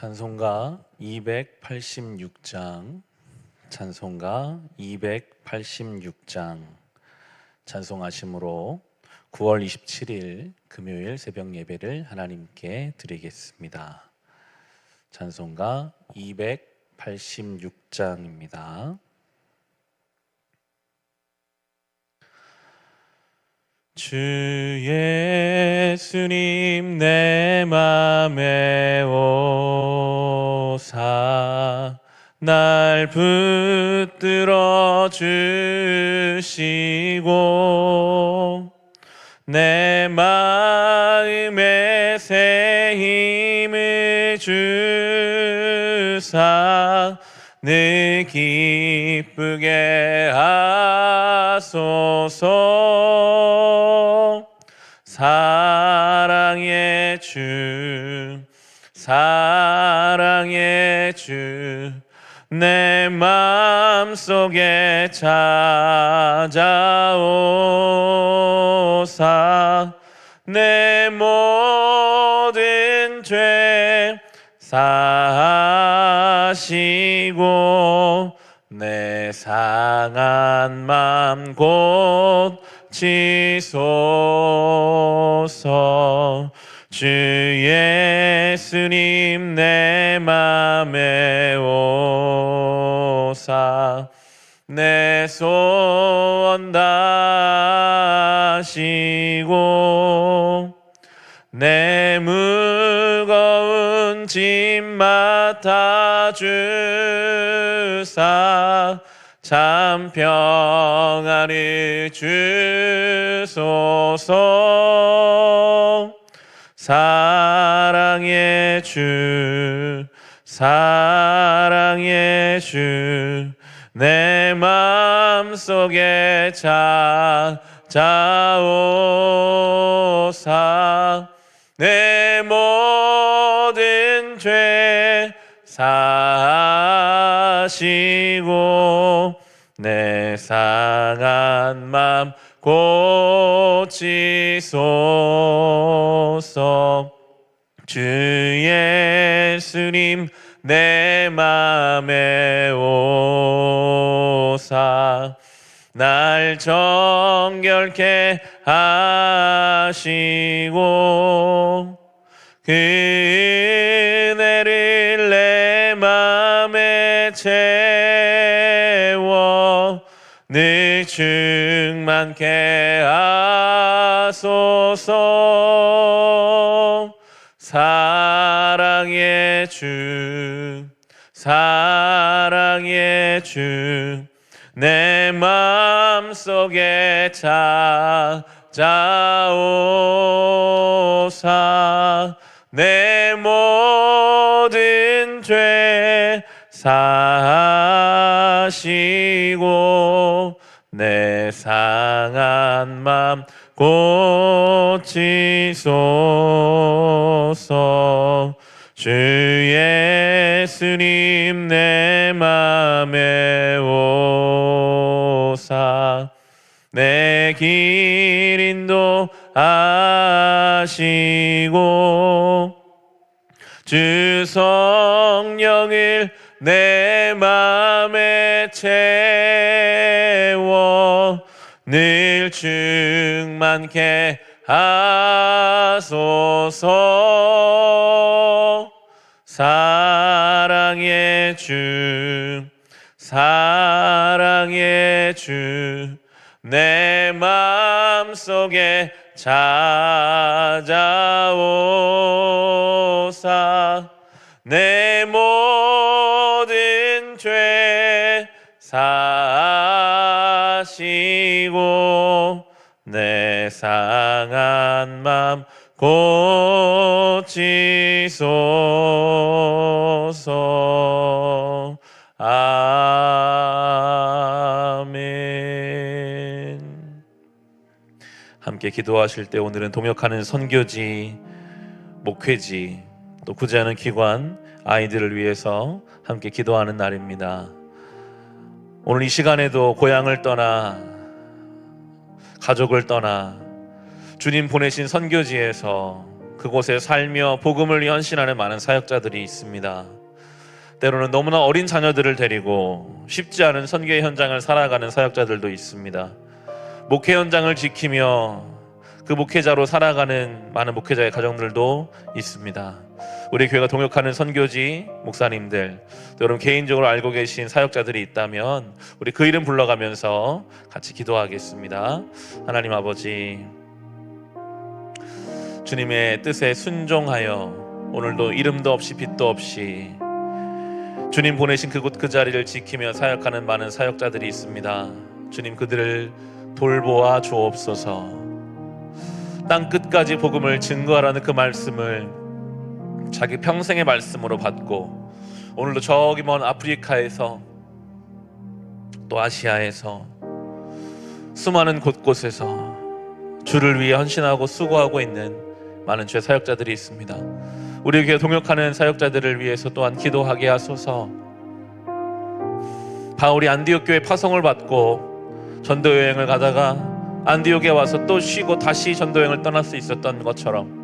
찬송가 286장, 찬송가 286장 찬송하심으로 9월 27일 금요일 새벽 예배를 하나님께 드리겠습니다. 찬송가 286장입니다. 주 예수님 내 맘에 오사 날 붙들어 주시고 내 마음에 새 힘을 주사 늘 기쁘게 하소서. 사랑의 주, 사랑의 주, 내 마음속에 찾아오사 내 모든 죄 사하시고 내 상한 맘 고치소서. 주 예수님 내 맘에 오사 내 소원 다하시고 내 무거운 짐 맡아주사 참 평안을 주소서. 사랑의 주, 사랑의 주, 내 마음속에 찾아오사 내 모든 죄 사하시고 내 상한 맘 고치소서. 주 예수님 내 맘에 오사 날 정결케 하시고 그 은혜를 내 맘에 채워 늘 충만케 하소서. 사랑의 주, 사랑의 주, 내 마음속에 찾아오사 내 모든 죄 사하시고 내 상한 맘 고치소서. 주 예수님 내 맘에 오사 내 길 인도하시고 주 성령을 내 맘에 채워 늘 충만케 하소서. 사랑의 주, 사랑의 주, 내 마음속에 찾아오사 내 모든 죄 사하시고 내 상한 맘 고치소서. 아멘. 함께 기도하실 때 오늘은 동역하는 선교지, 목회지, 또 구제하는 기관, 아이들을 위해서 함께 기도하는 날입니다. 오늘 이 시간에도 고향을 떠나 가족을 떠나 주님 보내신 선교지에서 그곳에 살며 복음을 위해 헌신하는 많은 사역자들이 있습니다. 때로는 너무나 어린 자녀들을 데리고 쉽지 않은 선교의 현장을 살아가는 사역자들도 있습니다. 목회 현장을 지키며 그 목회자로 살아가는 많은 목회자의 가정들도 있습니다. 우리 교회가 동역하는 선교지 목사님들, 여러분 개인적으로 알고 계신 사역자들이 있다면 우리 그 이름 불러가면서 같이 기도하겠습니다. 하나님 아버지, 주님의 뜻에 순종하여 오늘도 이름도 없이 빛도 없이 주님 보내신 그곳 그 자리를 지키며 사역하는 많은 사역자들이 있습니다. 주님, 그들을 돌보아 주옵소서. 땅 끝까지 복음을 증거하라는 그 말씀을 자기 평생의 말씀으로 받고 오늘도 저기 먼 아프리카에서 또 아시아에서 수많은 곳곳에서 주를 위해 헌신하고 수고하고 있는 많은 주의 사역자들이 있습니다. 우리 교회 동역하는 사역자들을 위해서 또한 기도하게 하소서. 바울이 안디옥 교회 파송을 받고 전도 여행을 가다가 안디옥에 와서 또 쉬고 다시 전도 여행을 떠날 수 있었던 것처럼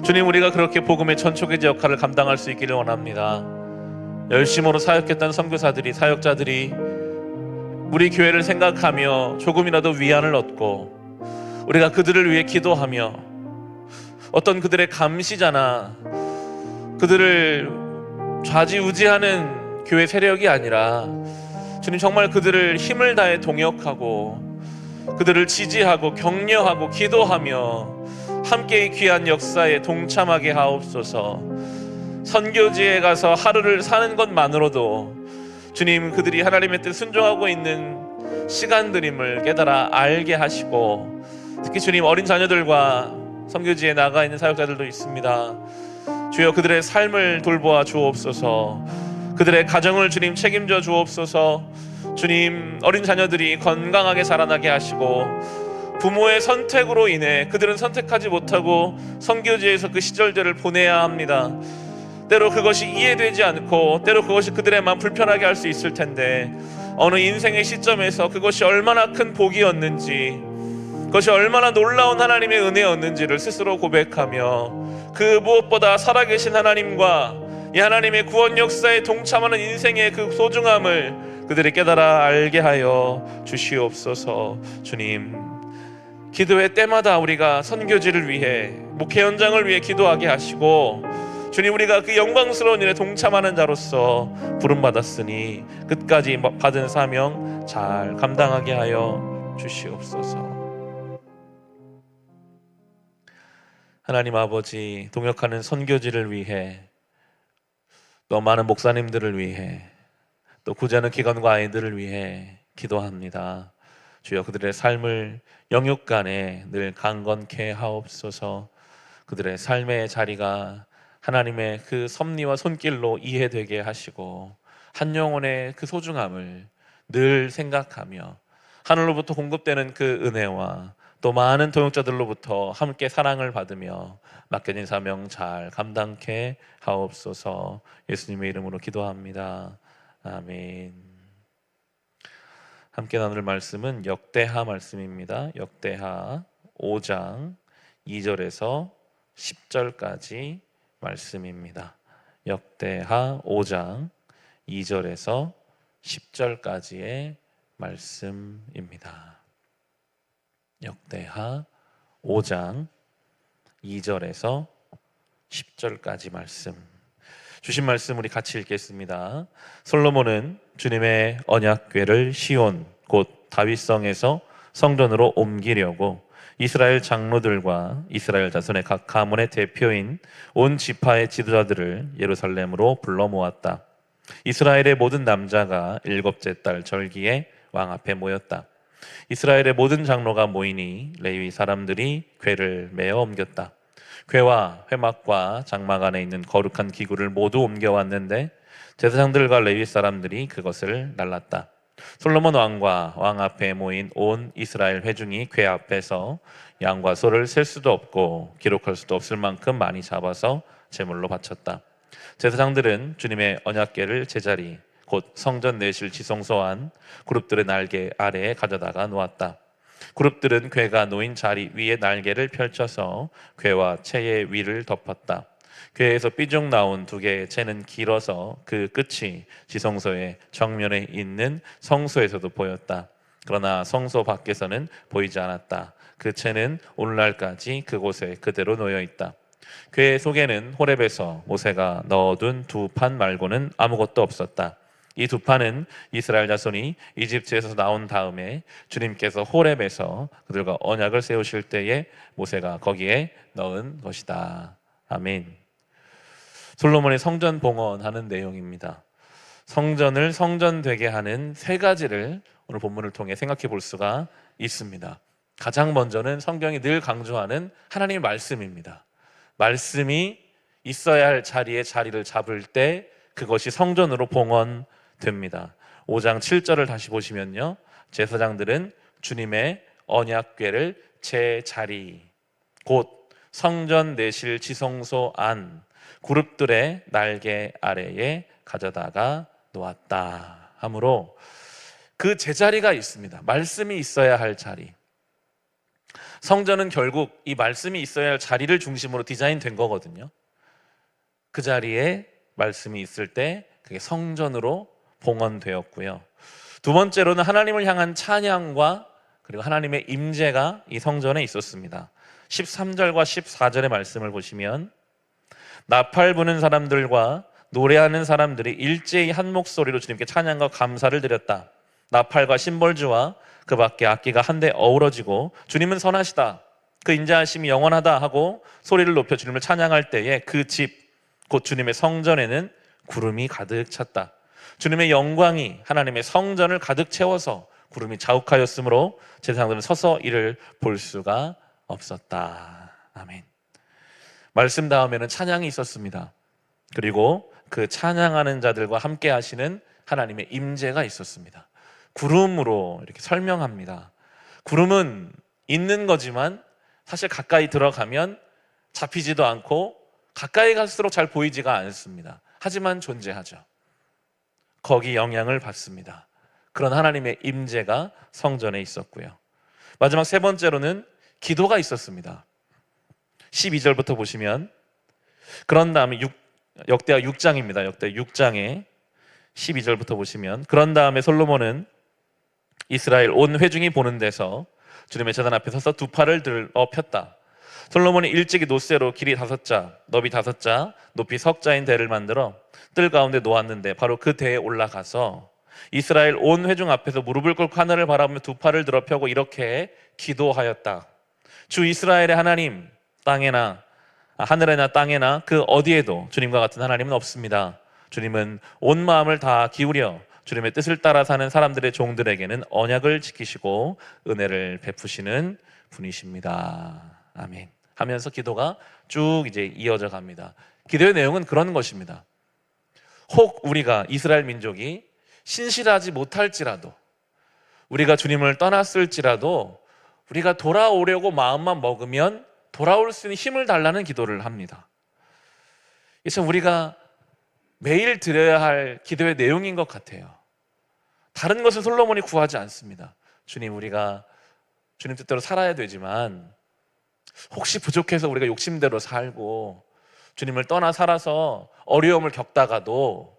주님, 우리가 그렇게 복음의 전초기지 역할을 감당할 수 있기를 원합니다. 열심으로 사역했던 선교사들이, 사역자들이 우리 교회를 생각하며 조금이라도 위안을 얻고 우리가 그들을 위해 기도하며 어떤 그들의 감시자나 그들을 좌지우지하는 교회 세력이 아니라 주님, 정말 그들을 힘을 다해 동역하고 그들을 지지하고 격려하고 기도하며 함께 이 귀한 역사에 동참하게 하옵소서. 선교지에 가서 하루를 사는 것만으로도 주님, 그들이 하나님의 뜻 순종하고 있는 시간들임을 깨달아 알게 하시고, 특히 주님, 어린 자녀들과 선교지에 나가 있는 사역자들도 있습니다. 주여, 그들의 삶을 돌보아 주옵소서. 그들의 가정을 주님 책임져 주옵소서. 주님, 어린 자녀들이 건강하게 자라나게 하시고 부모의 선택으로 인해 그들은 선택하지 못하고 선교지에서 그 시절들을 보내야 합니다. 때로 그것이 이해되지 않고 때로 그것이 그들의 마음 불편하게 할 수 있을 텐데, 어느 인생의 시점에서 그것이 얼마나 큰 복이었는지, 그것이 얼마나 놀라운 하나님의 은혜였는지를 스스로 고백하며 그 무엇보다 살아계신 하나님과 이 하나님의 구원 역사에 동참하는 인생의 그 소중함을 그들이 깨달아 알게 하여 주시옵소서. 주님, 기도회 때마다 우리가 선교지를 위해, 목회 현장을 위해 기도하게 하시고, 주님, 우리가 그 영광스러운 일에 동참하는 자로서 부름받았으니 끝까지 받은 사명 잘 감당하게 하여 주시옵소서. 하나님 아버지, 동역하는 선교지를 위해, 또 많은 목사님들을 위해, 또 구제하는 기관과 아이들을 위해 기도합니다. 주여, 그들의 삶을 영육간에 늘 강건케 하옵소서. 그들의 삶의 자리가 하나님의 그 섭리와 손길로 이해되게 하시고 한 영혼의 그 소중함을 늘 생각하며 하늘로부터 공급되는 그 은혜와 또 많은 동역자들로부터 함께 사랑을 받으며 맡겨진 사명 잘 감당케 하옵소서. 예수님의 이름으로 기도합니다. 아멘. 함께 나눌 말씀은 역대하 말씀입니다. 역대하 5장 2절에서 10절까지 말씀입니다. 역대하 5장 2절에서 10절까지의 말씀입니다. 역대하 5장 2절에서 10절까지 말씀. 주신 말씀 우리 같이 읽겠습니다. 솔로몬은 주님의 언약궤를 시온 곧 다윗성에서 성전으로 옮기려고 이스라엘 장로들과 이스라엘 자손의 각 가문의 대표인 온 지파의 지도자들을 예루살렘으로 불러 모았다. 이스라엘의 모든 남자가 일곱째 달 절기에 왕 앞에 모였다. 이스라엘의 모든 장로가 모이니 레위 사람들이 궤를 메어 옮겼다. 궤와 회막과 장막 안에 있는 거룩한 기구를 모두 옮겨왔는데 제사장들과 레위 사람들이 그것을 날랐다. 솔로몬 왕과 왕 앞에 모인 온 이스라엘 회중이 궤 앞에서 양과 소를 셀 수도 없고 기록할 수도 없을 만큼 많이 잡아서 제물로 바쳤다. 제사장들은 주님의 언약궤를 제자리 곧 성전 내실 지성소 안 그룹들의 날개 아래에 가져다가 놓았다. 그룹들은 궤가 놓인 자리 위에 날개를 펼쳐서 궤와 채의 위를 덮었다. 궤에서 삐죽 나온 두 개의 채는 길어서 그 끝이 지성소의 정면에 있는 성소에서도 보였다. 그러나 성소 밖에서는 보이지 않았다. 그 채는 오늘날까지 그곳에 그대로 놓여 있다. 궤 속에는 호렙에서 모세가 넣어둔 두 판 말고는 아무것도 없었다. 이 두 판은 이스라엘 자손이 이집트에서 나온 다음에 주님께서 호렙에서 그들과 언약을 세우실 때에 모세가 거기에 넣은 것이다. 아멘. 솔로몬의 성전 봉헌하는 내용입니다. 성전을 성전되게 하는 세 가지를 오늘 본문을 통해 생각해 볼 수가 있습니다. 가장 먼저는 성경이 늘 강조하는 하나님의 말씀입니다. 말씀이 있어야 할 자리에 자리를 잡을 때 그것이 성전으로 봉헌됩니다. 5장 7절을 다시 보시면요, 제사장들은 주님의 언약궤를 제자리, 곧 성전 내실 지성소 안 그룹들의 날개 아래에 가져다가 놓았다 하므로 그 제자리가 있습니다. 말씀이 있어야 할 자리. 성전은 결국 이 말씀이 있어야 할 자리를 중심으로 디자인된 거거든요. 그 자리에 말씀이 있을 때 그게 성전으로 봉헌되었고요. 두 번째로는 하나님을 향한 찬양과 그리고 하나님의 임재가 이 성전에 있었습니다. 13절과 14절의 말씀을 보시면 나팔 부는 사람들과 노래하는 사람들이 일제히 한 목소리로 주님께 찬양과 감사를 드렸다. 나팔과 심벌주와 그 밖에 악기가 한데 어우러지고 주님은 선하시다, 그 인자하심이 영원하다 하고 소리를 높여 주님을 찬양할 때에 그 집, 곧 주님의 성전에는 구름이 가득 찼다. 주님의 영광이 하나님의 성전을 가득 채워서 구름이 자욱하였으므로 제사장들은 서서 이를 볼 수가 없었다. 아멘. 말씀 다음에는 찬양이 있었습니다. 그리고 그 찬양하는 자들과 함께 하시는 하나님의 임재가 있었습니다. 구름으로 이렇게 설명합니다. 구름은 있는 거지만 사실 가까이 들어가면 잡히지도 않고 가까이 갈수록 잘 보이지가 않습니다. 하지만 존재하죠. 거기 영향을 받습니다. 그런 하나님의 임재가 성전에 있었고요. 마지막 세 번째로는 기도가 있었습니다. 12절부터 보시면, 그런 다음에 역대하 6장입니다. 역대 6장에 12절부터 보시면, 그런 다음에 솔로몬은 이스라엘 온 회중이 보는 데서 주님의 제단 앞에 서서 두 팔을 들어 폈다. 솔로몬이 일찍이 노새로 길이 5자, 너비 5자, 높이 석자인 대를 만들어 뜰 가운데 놓았는데 바로 그 대에 올라가서 이스라엘 온 회중 앞에서 무릎을 꿇고 하늘을 바라보며 두 팔을 들어 펴고 이렇게 기도하였다. 주 이스라엘의 하나님, 땅에나 하늘에나 땅에나 그 어디에도 주님과 같은 하나님은 없습니다. 주님은 온 마음을 다 기울여 주님의 뜻을 따라 사는 사람들의 종들에게는 언약을 지키시고 은혜를 베푸시는 분이십니다. 아멘. 하면서 기도가 쭉 이제 이어져 갑니다. 기도의 내용은 그런 것입니다. 혹 우리가 이스라엘 민족이 신실하지 못할지라도, 우리가 주님을 떠났을지라도 우리가 돌아오려고 마음만 먹으면 돌아올 수 있는 힘을 달라는 기도를 합니다. 이게 참 우리가 매일 드려야 할 기도의 내용인 것 같아요. 다른 것을 솔로몬이 구하지 않습니다. 주님, 우리가 주님 뜻대로 살아야 되지만 혹시 부족해서 우리가 욕심대로 살고 주님을 떠나 살아서 어려움을 겪다가도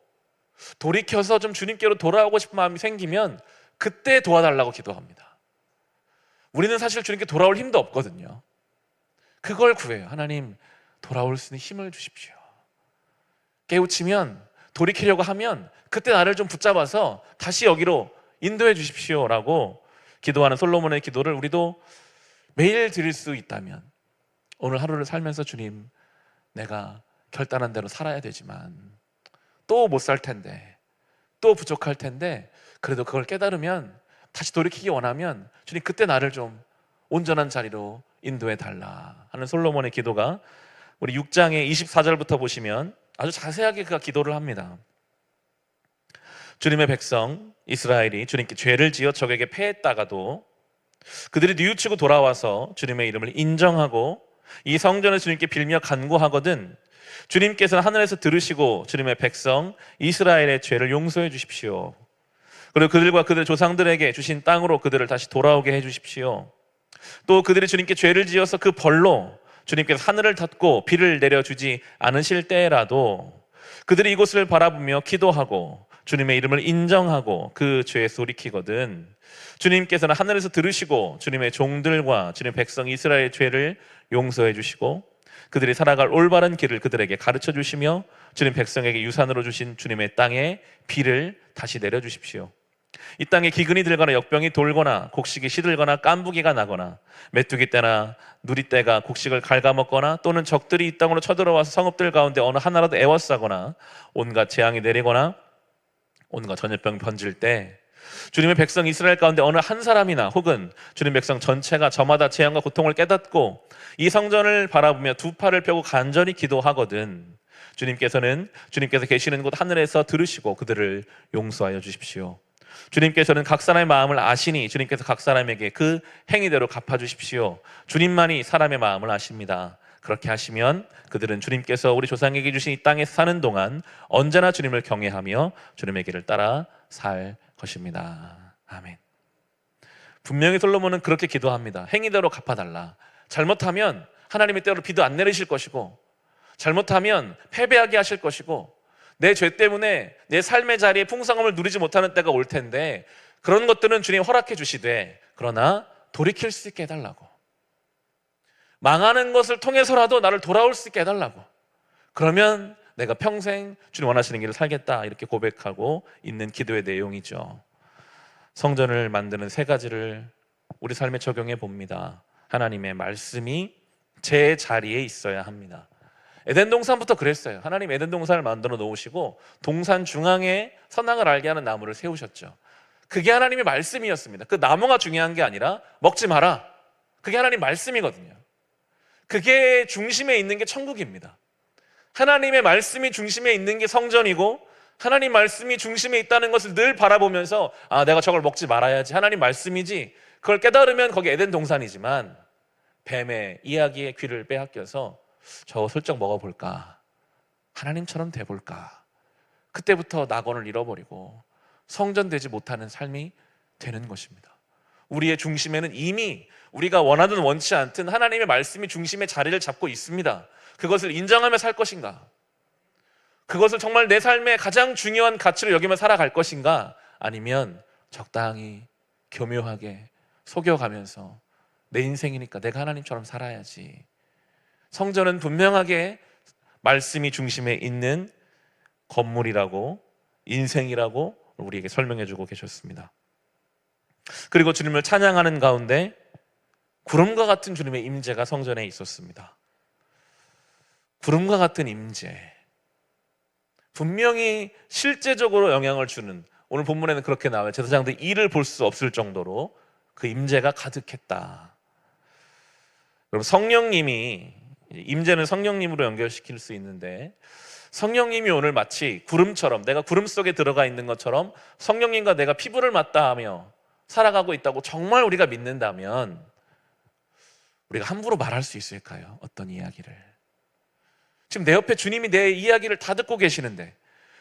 돌이켜서 좀 주님께로 돌아오고 싶은 마음이 생기면 그때 도와달라고 기도합니다. 우리는 사실 주님께 돌아올 힘도 없거든요. 그걸 구해요. 하나님, 돌아올 수 있는 힘을 주십시오. 깨우치면, 돌이키려고 하면 그때 나를 좀 붙잡아서 다시 여기로 인도해 주십시오라고 기도하는 솔로몬의 기도를 우리도 매일 드릴 수 있다면, 오늘 하루를 살면서 주님, 내가 결단한 대로 살아야 되지만 또 못 살 텐데, 또 부족할 텐데, 그래도 그걸 깨달으면, 다시 돌이키기 원하면 주님 그때 나를 좀 온전한 자리로 인도해 달라 하는 솔로몬의 기도가 우리 6장의 24절부터 보시면 아주 자세하게 그가 기도를 합니다. 주님의 백성 이스라엘이 주님께 죄를 지어 적에게 패했다가도 그들이 뉘우치고 돌아와서 주님의 이름을 인정하고 이 성전을 주님께 빌며 간구하거든 주님께서는 하늘에서 들으시고 주님의 백성 이스라엘의 죄를 용서해 주십시오. 그리고 그들과 그들 조상들에게 주신 땅으로 그들을 다시 돌아오게 해주십시오. 또 그들이 주님께 죄를 지어서 그 벌로 주님께서 하늘을 닫고 비를 내려주지 않으실 때라도 그들이 이곳을 바라보며 기도하고 주님의 이름을 인정하고 그 죄에서 돌이키거든 주님께서는 하늘에서 들으시고 주님의 종들과 주님의 백성 이스라엘의 죄를 용서해 주시고 그들이 살아갈 올바른 길을 그들에게 가르쳐 주시며 주님 백성에게 유산으로 주신 주님의 땅에 비를 다시 내려주십시오. 이 땅에 기근이 들거나 역병이 돌거나 곡식이 시들거나 깐부기가 나거나 메뚜기 떼나 누리떼가 곡식을 갉아먹거나 또는 적들이 이 땅으로 쳐들어와서 성읍들 가운데 어느 하나라도 애워싸거나 온갖 재앙이 내리거나 온갖 전염병이 번질 때 주님의 백성 이스라엘 가운데 어느 한 사람이나 혹은 주님 백성 전체가 저마다 재앙과 고통을 깨닫고 이 성전을 바라보며 두 팔을 펴고 간절히 기도하거든 주님께서 계시는 곳 하늘에서 들으시고 그들을 용서하여 주십시오. 주님께서는 각 사람의 마음을 아시니 주님께서 각 사람에게 그 행위대로 갚아주십시오. 주님만이 사람의 마음을 아십니다. 그렇게 하시면 그들은 주님께서 우리 조상에게 주신 이 땅에 사는 동안 언제나 주님을 경외하며 주님의 길을 따라 살 것입니다. 아멘. 분명히 솔로몬은 그렇게 기도합니다. 행위대로 갚아달라. 잘못하면 하나님의 때로 비도 안 내리실 것이고 잘못하면 패배하게 하실 것이고 내 죄 때문에 내 삶의 자리에 풍성함을 누리지 못하는 때가 올 텐데 그런 것들은 주님 허락해 주시되 그러나 돌이킬 수 있게 해달라고 망하는 것을 통해서라도 나를 돌아올 수 있게 해달라고 그러면 내가 평생 주님 원하시는 길을 살겠다 이렇게 고백하고 있는 기도의 내용이죠. 성전을 만드는 세 가지를 우리 삶에 적용해 봅니다. 하나님의 말씀이 제 자리에 있어야 합니다. 에덴 동산부터 그랬어요. 하나님 에덴 동산을 만들어 놓으시고 동산 중앙에 선악을 알게 하는 나무를 세우셨죠. 그게 하나님의 말씀이었습니다. 그 나무가 중요한 게 아니라 먹지 마라. 그게 하나님 말씀이거든요. 그게 중심에 있는 게 천국입니다. 하나님의 말씀이 중심에 있는 게 성전이고 하나님 말씀이 중심에 있다는 것을 늘 바라보면서 내가 저걸 먹지 말아야지 하나님 말씀이지 그걸 깨달으면 거기 에덴 동산이지만 뱀의 이야기에 귀를 빼앗겨서 저거 슬쩍 먹어볼까 하나님처럼 돼볼까 그때부터 낙원을 잃어버리고 성전되지 못하는 삶이 되는 것입니다. 우리의 중심에는 이미 우리가 원하든 원치 않든 하나님의 말씀이 중심의 자리를 잡고 있습니다. 그것을 인정하며 살 것인가? 그것을 정말 내 삶의 가장 중요한 가치로 여기며 살아갈 것인가? 아니면 적당히 교묘하게 속여가면서 내 인생이니까 내가 하나님처럼 살아야지. 성전은 분명하게 말씀이 중심에 있는 건물이라고 인생이라고 우리에게 설명해 주고 계셨습니다. 그리고 주님을 찬양하는 가운데 구름과 같은 주님의 임재가 성전에 있었습니다. 구름과 같은 임재 분명히 실제적으로 영향을 주는 오늘 본문에는 그렇게 나와요. 제사장들이 이를 볼 수 없을 정도로 그 임재가 가득했다. 여러분 성령님이 임재는 성령님으로 연결시킬 수 있는데 성령님이 오늘 마치 구름처럼 내가 구름 속에 들어가 있는 것처럼 성령님과 내가 피부를 맞닿으며 살아가고 있다고 정말 우리가 믿는다면 우리가 함부로 말할 수 있을까요? 어떤 이야기를 지금 내 옆에 주님이 내 이야기를 다 듣고 계시는데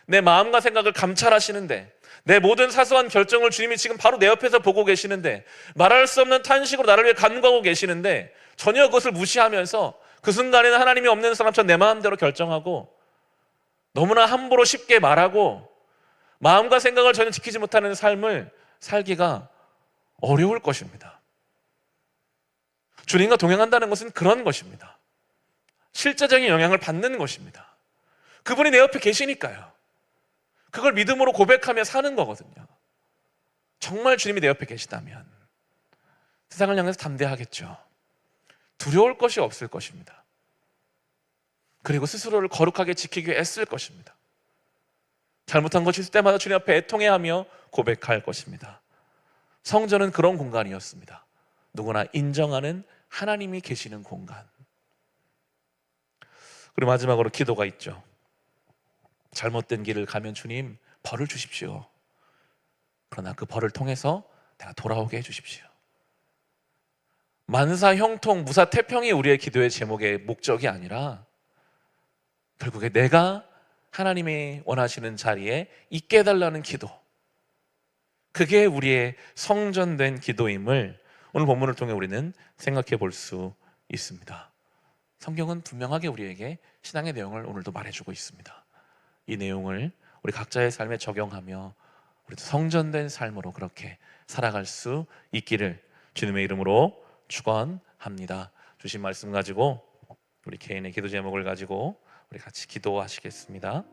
내 마음과 생각을 감찰하시는데 내 모든 사소한 결정을 주님이 지금 바로 내 옆에서 보고 계시는데 말할 수 없는 탄식으로 나를 위해 간구하고 계시는데 전혀 그것을 무시하면서 그 순간에는 하나님이 없는 사람처럼 내 마음대로 결정하고 너무나 함부로 쉽게 말하고 마음과 생각을 전혀 지키지 못하는 삶을 살기가 어려울 것입니다. 주님과 동행한다는 것은 그런 것입니다. 실제적인 영향을 받는 것입니다. 그분이 내 옆에 계시니까요. 그걸 믿음으로 고백하며 사는 거거든요. 정말 주님이 내 옆에 계시다면 세상을 향해서 담대하겠죠. 두려울 것이 없을 것입니다. 그리고 스스로를 거룩하게 지키기 위해 애쓸 것입니다. 잘못한 것이 있을 때마다 주님 앞에 애통해하며 고백할 것입니다. 성전은 그런 공간이었습니다. 누구나 인정하는 하나님이 계시는 공간. 그리고 마지막으로 기도가 있죠. 잘못된 길을 가면 주님 벌을 주십시오. 그러나 그 벌을 통해서 내가 돌아오게 해주십시오. 만사 형통 무사 태평이 우리의 기도의 제목의 목적이 아니라 결국에 내가 하나님이 원하시는 자리에 있게 해달라는 기도, 그게 우리의 성전된 기도임을 오늘 본문을 통해 우리는 생각해 볼 수 있습니다. 성경은 분명하게 우리에게 신앙의 내용을 오늘도 말해주고 있습니다. 이 내용을 우리 각자의 삶에 적용하며 우리도 성전된 삶으로 그렇게 살아갈 수 있기를 주님의 이름으로 축원합니다. 주신 말씀 가지고 우리 개인의 기도 제목을 가지고 우리 같이 기도하시겠습니다.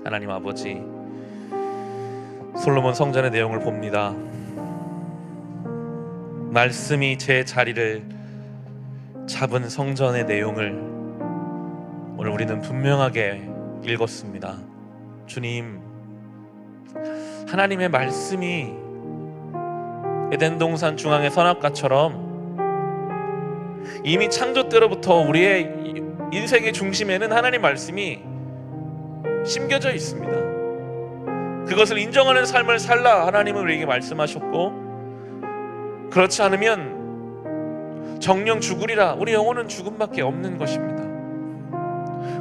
하나님 아버지, 솔로몬 성전의 내용을 봅니다. 말씀이 제 자리를 잡은 성전의 내용을 오늘 우리는 분명하게 읽었습니다. 주님, 하나님의 말씀이 에덴 동산 중앙의 선악과처럼 이미 창조 때로부터 우리의 인생의 중심에는 하나님 말씀이 심겨져 있습니다. 그것을 인정하는 삶을 살라 하나님은 우리에게 말씀하셨고, 그렇지 않으면 정령 죽으리라, 우리 영혼은 죽음밖에 없는 것입니다.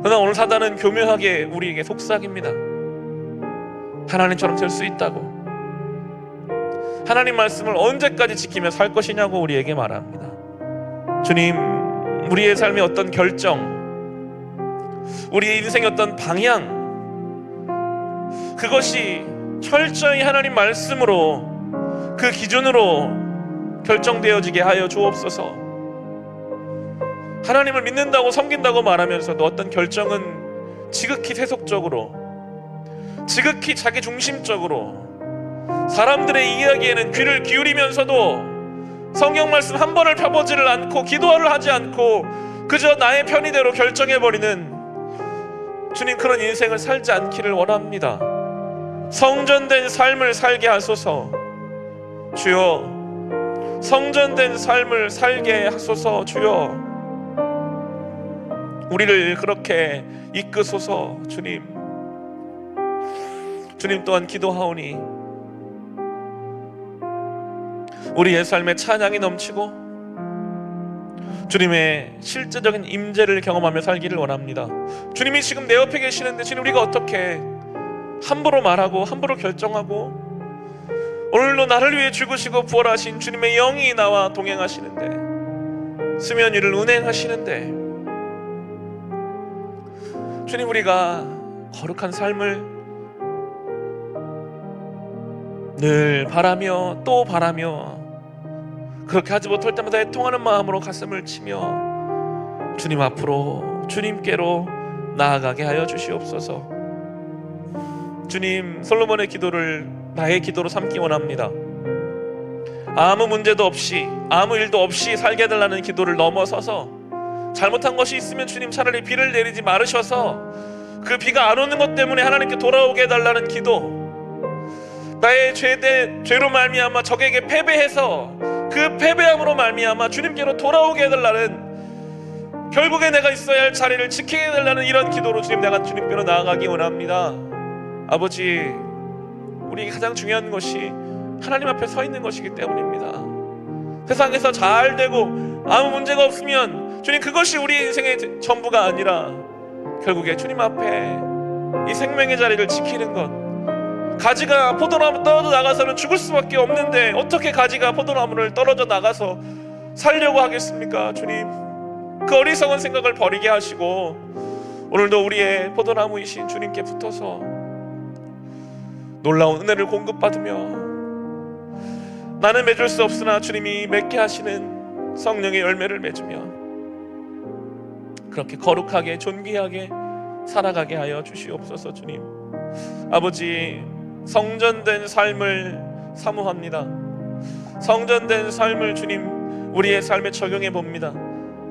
그러나 오늘 사단은 교묘하게 우리에게 속삭입니다. 하나님처럼 될 수 있다고, 하나님 말씀을 언제까지 지키며 살 것이냐고 우리에게 말합니다. 주님, 우리의 삶의 어떤 결정, 우리의 인생의 어떤 방향, 그것이 철저히 하나님 말씀으로 그 기준으로 결정되어지게 하여 주옵소서. 하나님을 믿는다고 섬긴다고 말하면서도 어떤 결정은 지극히 세속적으로, 지극히 자기 중심적으로, 사람들의 이야기에는 귀를 기울이면서도 성경 말씀 한 번을 펴보지를 않고 기도를 하지 않고 그저 나의 편의대로 결정해버리는, 주님, 그런 인생을 살지 않기를 원합니다. 성전된 삶을 살게 하소서. 주여, 성전된 삶을 살게 하소서. 주여, 우리를 그렇게 이끄소서. 주님, 주님 또한 기도하오니 우리의 삶에 찬양이 넘치고 주님의 실제적인 임재를 경험하며 살기를 원합니다. 주님이 지금 내 옆에 계시는데 주님, 우리가 어떻게 함부로 말하고 함부로 결정하고, 오늘도 나를 위해 죽으시고 부활하신 주님의 영이 나와 동행하시는데, 수면 위를 운행하시는데, 주님, 우리가 거룩한 삶을 늘 바라며 또 바라며 그렇게 하지 못할 때마다 애통하는 마음으로 가슴을 치며 주님 앞으로, 주님께로 나아가게 하여 주시옵소서. 주님, 솔로몬의 기도를 나의 기도로 삼기 원합니다. 아무 문제도 없이, 아무 일도 없이 살게 해달라는 기도를 넘어서서, 잘못한 것이 있으면 주님 차라리 비를 내리지 말으셔서 그 비가 안 오는 것 때문에 하나님께 돌아오게 해달라는 기도, 나의 죄로 말미암아 적에게 패배해서 그 패배함으로 말미암아 주님께로 돌아오게 해달라는, 결국에 내가 있어야 할 자리를 지키게 해달라는 이런 기도로 주님, 내가 주님께로 나아가기 원합니다. 아버지, 우리에게 가장 중요한 것이 하나님 앞에 서 있는 것이기 때문입니다. 세상에서 잘 되고 아무 문제가 없으면 주님, 그것이 우리 인생의 전부가 아니라 결국에 주님 앞에 이 생명의 자리를 지키는 것, 가지가 포도나무 떨어져 나가서는 죽을 수밖에 없는데 어떻게 가지가 포도나무를 떨어져 나가서 살려고 하겠습니까? 주님, 그 어리석은 생각을 버리게 하시고 오늘도 우리의 포도나무이신 주님께 붙어서 놀라운 은혜를 공급받으며, 나는 맺을 수 없으나 주님이 맺게 하시는 성령의 열매를 맺으며 그렇게 거룩하게 존귀하게 살아가게 하여 주시옵소서. 주님, 아버지, 성전된 삶을 사모합니다. 성전된 삶을 주님, 우리의 삶에 적용해 봅니다.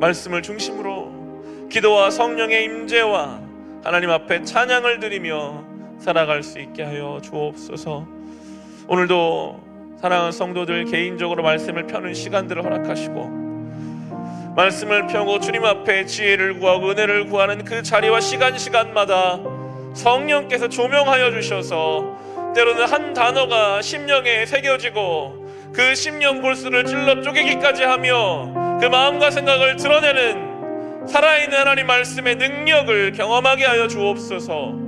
말씀을 중심으로 기도와 성령의 임재와 하나님 앞에 찬양을 드리며 살아갈 수 있게 하여 주옵소서. 오늘도 사랑하는 성도들 개인적으로 말씀을 펴는 시간들을 허락하시고, 말씀을 펴고 주님 앞에 지혜를 구하고 은혜를 구하는 그 자리와 시간마다 성령께서 조명하여 주셔서 때로는 한 단어가 심령에 새겨지고 그 심령 골수를 찔러 쪼개기까지 하며 그 마음과 생각을 드러내는 살아있는 하나님 말씀의 능력을 경험하게 하여 주옵소서.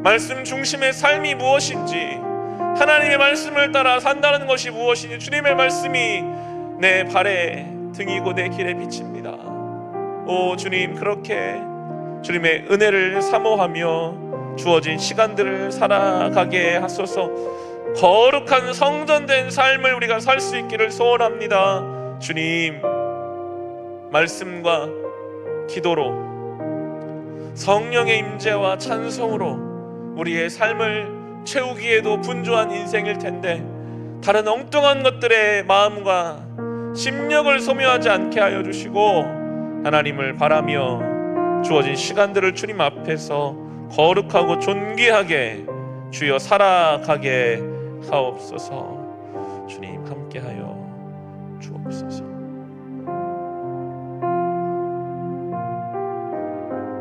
말씀 중심의 삶이 무엇인지, 하나님의 말씀을 따라 산다는 것이 무엇이니 주님의 말씀이 내 발의 등이고 내 길의 빛입니다. 오 주님, 그렇게 주님의 은혜를 사모하며 주어진 시간들을 살아가게 하소서. 거룩한 성전된 삶을 우리가 살 수 있기를 소원합니다. 주님, 말씀과 기도로 성령의 임재와 찬송으로 우리의 삶을 채우기에도 분주한 인생일 텐데 다른 엉뚱한 것들의 마음과 심력을 소묘하지 않게 하여 주시고 하나님을 바라며 주어진 시간들을 주님 앞에서 거룩하고 존귀하게 주여 살아가게 하옵소서. 주님,